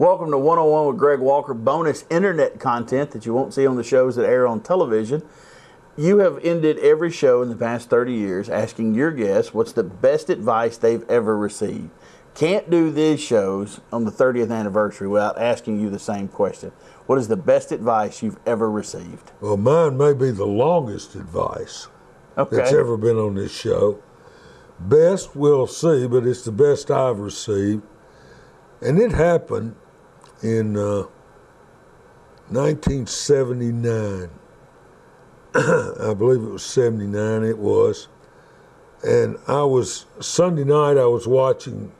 Welcome to 101 with Greg Walker, bonus internet content that you won't see on the shows that air on television. You have ended every show in the past 30 years asking your guests what's the best advice they've ever received. Can't do these shows on the 30th anniversary without asking you the same question. What is the best advice you've ever received? Well, mine may be the longest advice that's ever been on this show. Best, we'll see, but it's the best I've received. And it happened in 1979. I believe it was 79, it was. And Sunday night, I was watching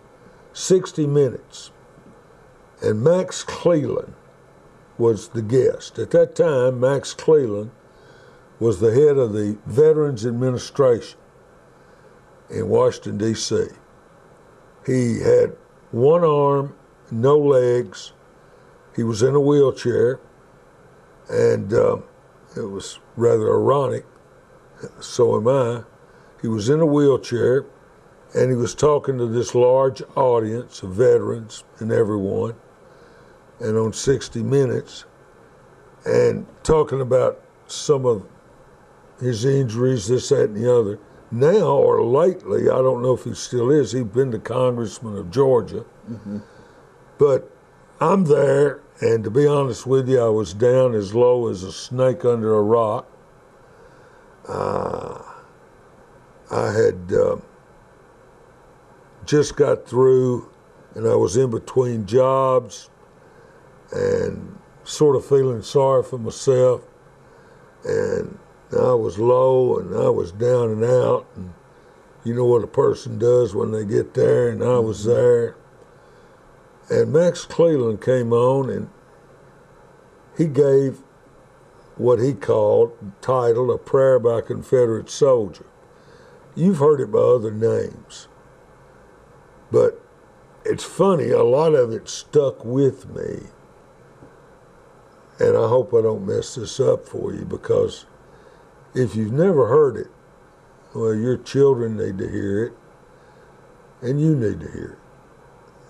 60 Minutes. And Max Cleland was the guest. At that time, Max Cleland was the head of the Veterans Administration in Washington, D.C. He had one arm, no legs. He was in a wheelchair, and it was rather ironic. So am I. He was in a wheelchair, and he was talking to this large audience of veterans and everyone, and on 60 Minutes, and talking about some of his injuries, this, that, and the other. Now, or lately, I don't know if he still is, he's been the congressman of Georgia. Mm-hmm. But I'm there, and to be honest with you, I was down as low as a snake under a rock. I had just got through, and I was in between jobs and sort of feeling sorry for myself. And I was low, and I was down and out, and you know what a person does when they get there, and I was there. And Max Cleland came on, and he gave what he titled A Prayer by a Confederate Soldier. You've heard it by other names. But it's funny, a lot of it stuck with me. And I hope I don't mess this up for you, because if you've never heard it, well, your children need to hear it, and you need to hear it.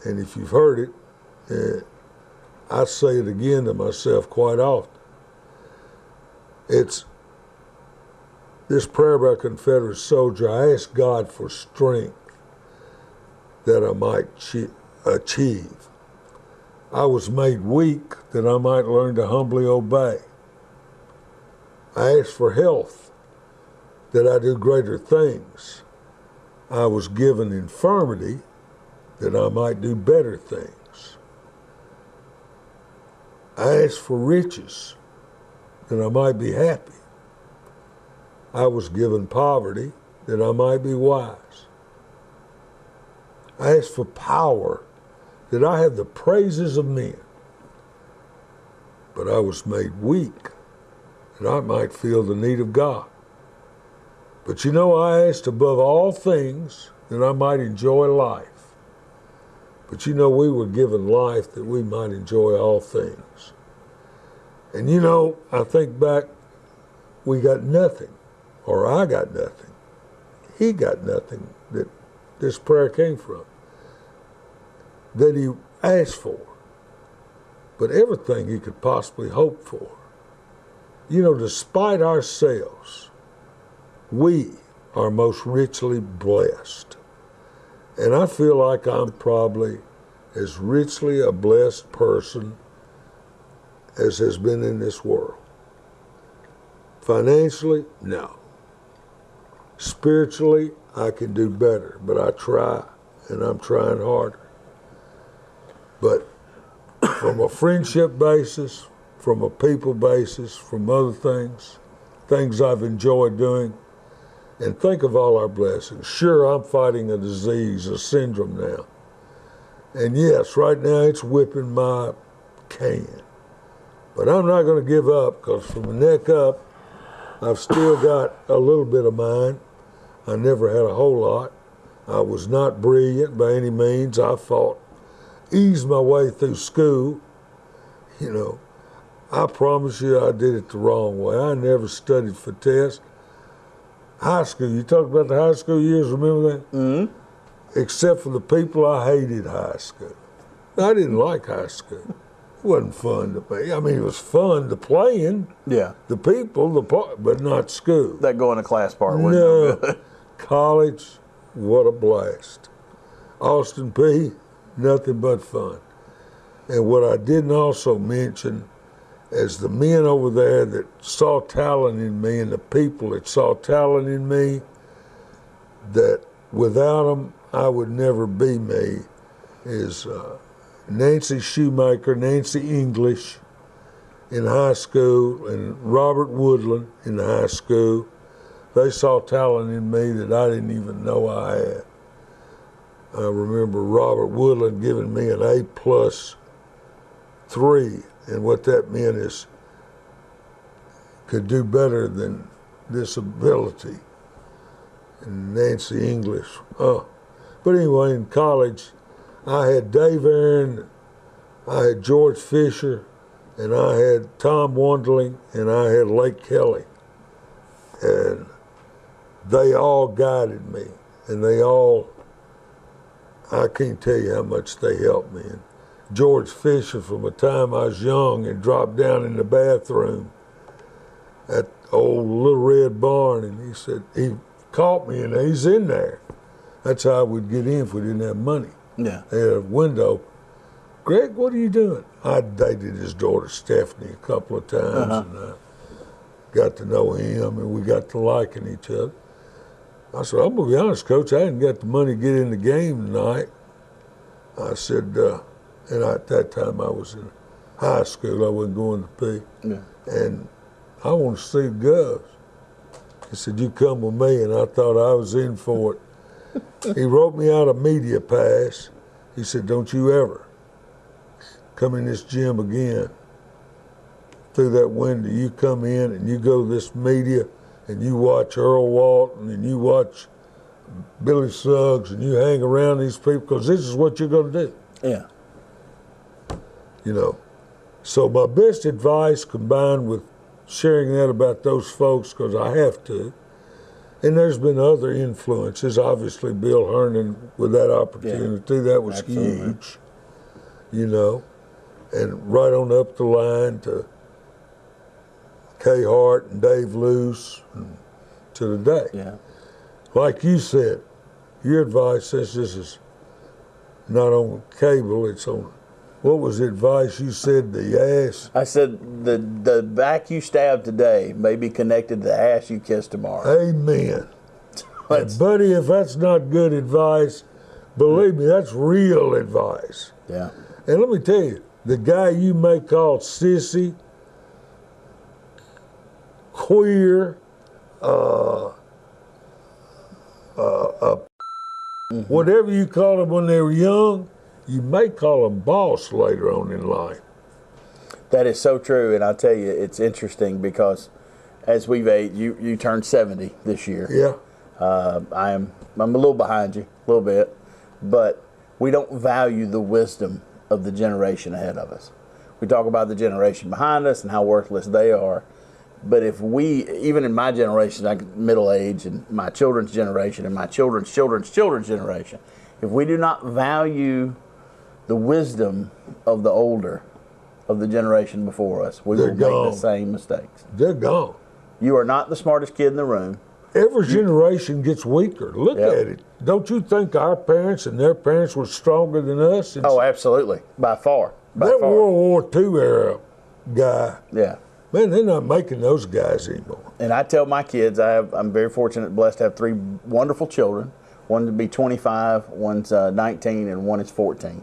And if you've heard it, I say it again to myself quite often. It's this prayer by a Confederate soldier. I ask God for strength that I might achieve. I was made weak that I might learn to humbly obey. I ask for health that I do greater things. I was given infirmity that I might do better things. I ask for riches that I might be happy. I was given poverty that I might be wise. I ask for power that I have the praises of men. But I was made weak that I might feel the need of God. But you know, I asked above all things that I might enjoy life. But you know, we were given life that we might enjoy all things. And you know, I think back, we got nothing, or I got nothing. He got nothing that this prayer came from, that he asked for, but everything he could possibly hope for. You know, despite ourselves, we are most richly blessed. And I feel like I'm probably as richly a blessed person as has been in this world. Financially, no. Spiritually, I can do better, but I try, and I'm trying harder. But from a friendship basis, from a people basis, from other things I've enjoyed doing, and think of all our blessings. Sure, I'm fighting a disease, a syndrome now. And yes, right now it's whipping my can. But I'm not going to give up, because from the neck up, I've still got a little bit of mine. I never had a whole lot. I was not brilliant by any means. I eased my way through school. You know, I promise you I did it the wrong way. I never studied for tests. High school, you talk about the high school years, remember that? Mm-hmm. Except for the people, I hated high school. I didn't like high school. It wasn't fun to me. I mean, it was fun to play in, Yeah. the people, but not school. That going to class part wasn't No. no good. College, what a blast. Austin P, nothing but fun. And what I didn't also mention is the men over there that saw talent in me and the people that saw talent in me, that without them, I would never be me, is Nancy Shoemaker, Nancy English in high school, and Robert Woodland in high school. They saw talent in me that I didn't even know I had. I remember Robert Woodland giving me an A+3, and what that meant is could do better than disability. And Nancy English, oh. But anyway, in college, I had Dave Aaron, I had George Fisher, and I had Tom Wandling, and I had Lake Kelly. And they all guided me, and they all, I can't tell you how much they helped me. And George Fisher, from the time I was young and dropped down in the bathroom at the old Little Red Barn, and he said, he caught me and he's in there. That's how I would get in if we didn't have money. Yeah. They had a window. Greg, what are you doing? I dated his daughter Stephanie a couple of times, and I got to know him, and we got to liking each other. I said, I'm going to be honest, Coach, I hadn't got the money to get in the game tonight. I said, and at that time I was in high school, I wasn't going to P. Yeah. And I want to see the Govs. He said, you come with me, and I thought I was in for it. He wrote me out a media pass. He said, don't you ever come in this gym again. Through that window, you come in and you go to this media and you watch Earl Walton and you watch Billy Suggs and you hang around these people because this is what you're going to do. Yeah. You know. So my best advice, combined with sharing that about those folks, because I have to, and there's been other influences, obviously Bill Herndon with that opportunity, that was huge, you know, and right on up the line to Kay Hart and Dave Luce and to today. Yeah. Like you said, your advice, since this is not on cable, it's on, what was the advice you said, the ass? I said the back you stab today may be connected to the ass you kiss tomorrow. Amen. And buddy, if that's not good advice, believe me, that's real advice. Yeah. And let me tell you, the guy you may call sissy, queer, whatever you call them when they were young, you may call them boss later on in life. That is so true, and I tell you, it's interesting because as we've aged, you turned 70 this year. Yeah. I'm a little behind you, a little bit, but we don't value the wisdom of the generation ahead of us. We talk about the generation behind us and how worthless they are, but if we, even in my generation, like middle age, and my children's generation, and my children's children's children's generation, if we do not value the wisdom of the older, of the generation before us, we will make the same mistakes. They're gone. You are not the smartest kid in the room. Every generation gets weaker. Look at it. Don't you think our parents and their parents were stronger than us? Oh, absolutely. By far. That World War II era guy, Yeah. man, they're not making those guys anymore. And I tell my kids, I'm very fortunate, blessed to have 3 wonderful children. One to be 25, one's 19, and one is 14.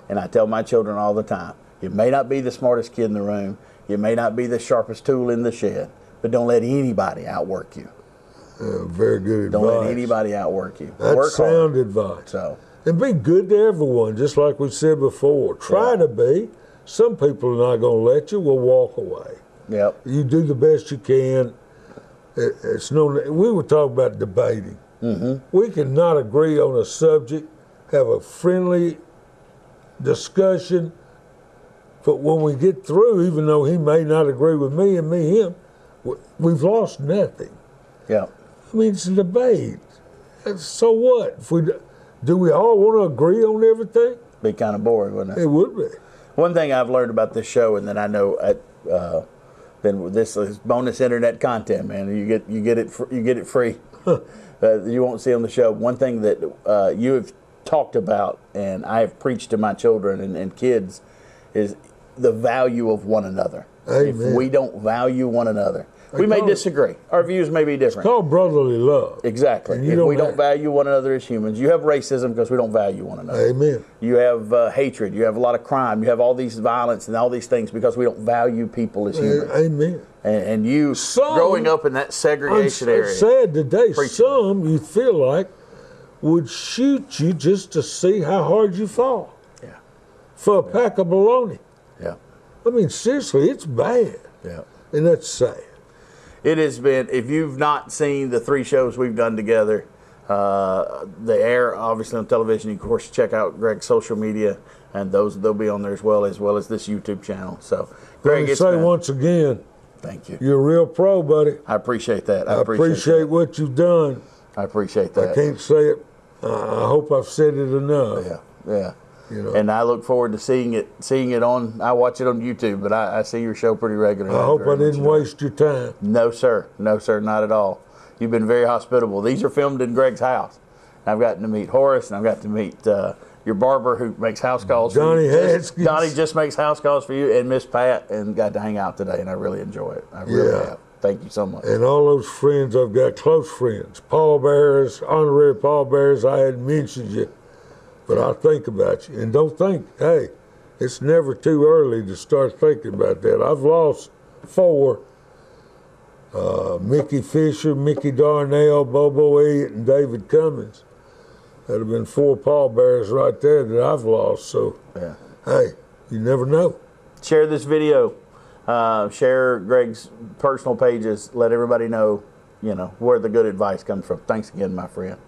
And I tell my children all the time, you may not be the smartest kid in the room, you may not be the sharpest tool in the shed, but don't let anybody outwork you. Very good advice. Don't let anybody outwork you. That's Work sound hard. advice. So. And be good to everyone, just like we said before. Try to be. Some people are not going to let you. Will walk away. Yep. You do the best you can. It's no. We were talking about debating. We cannot agree on a subject, have a friendly discussion, but when we get through, even though he may not agree with me and me him, we've lost nothing. Yeah. I mean, it's a debate. So what? If do we all want to agree on everything? Be kind of boring, wouldn't it? It would be. One thing I've learned about this show, and then I know, then this is bonus internet content, man. You get it free. You won't see on the show. One thing that you have talked about, and I have preached to my children and kids, is the value of one another. Amen. If we don't value one another, we may disagree. Our views may be different. It's called brotherly love. Exactly. If we don't value one another as humans, you have racism because we don't value one another. Amen. You have hatred. You have a lot of crime. You have all these violence and all these things because we don't value people as humans. Amen. And you, growing up in that segregation area. It's sad today, some you feel like would shoot you just to see how hard you fall. Yeah. For a pack of baloney. Yeah. I mean, seriously, it's bad. Yeah. And that's sad. It has been, if you've not seen the 3 shows we've done together, they air obviously on television. You, of course, check out Greg's social media, and they'll be on there as well as this YouTube channel. So, Greg, Let me say once again, thank you. You're a real pro, buddy. I appreciate that. I appreciate what you've done. I appreciate that. I can't say it. I hope I've said it enough. Yeah. You know. And I look forward to seeing it on. I watch it on YouTube, but I see your show pretty regularly. I hope I didn't waste your time. No, sir, not at all. You've been very hospitable. These are filmed in Greg's house. I've gotten to meet Horace, and I've got to meet your barber who makes house calls. Donnie Haskins. Donnie just makes house calls for you, and Miss Pat, and got to hang out today, and I really enjoy it. I really have. Thank you so much. And all those friends I've got, close friends, pallbearers, honorary pallbearers. I hadn't mentioned you. But I think about you. And don't think, hey, it's never too early to start thinking about that. I've lost 4. Mickey Fisher, Mickey Darnell, Bobo Elliott, and David Cummins. That have been 4 pallbearers right there that I've lost. So, hey, you never know. Share this video. Share Greg's personal pages. Let everybody know, where the good advice comes from. Thanks again, my friend.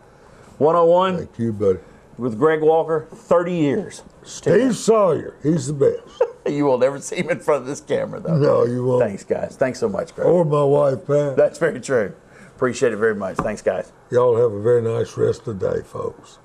101. Thank you, buddy. With Greg Walker, 30 years. Steve Sawyer, he's the best. You will never see him in front of this camera, though. No, you won't. Thanks, guys. Thanks so much, Greg. Or my wife, Pat. That's very true. Appreciate it very much. Thanks, guys. Y'all have a very nice rest of the day, folks.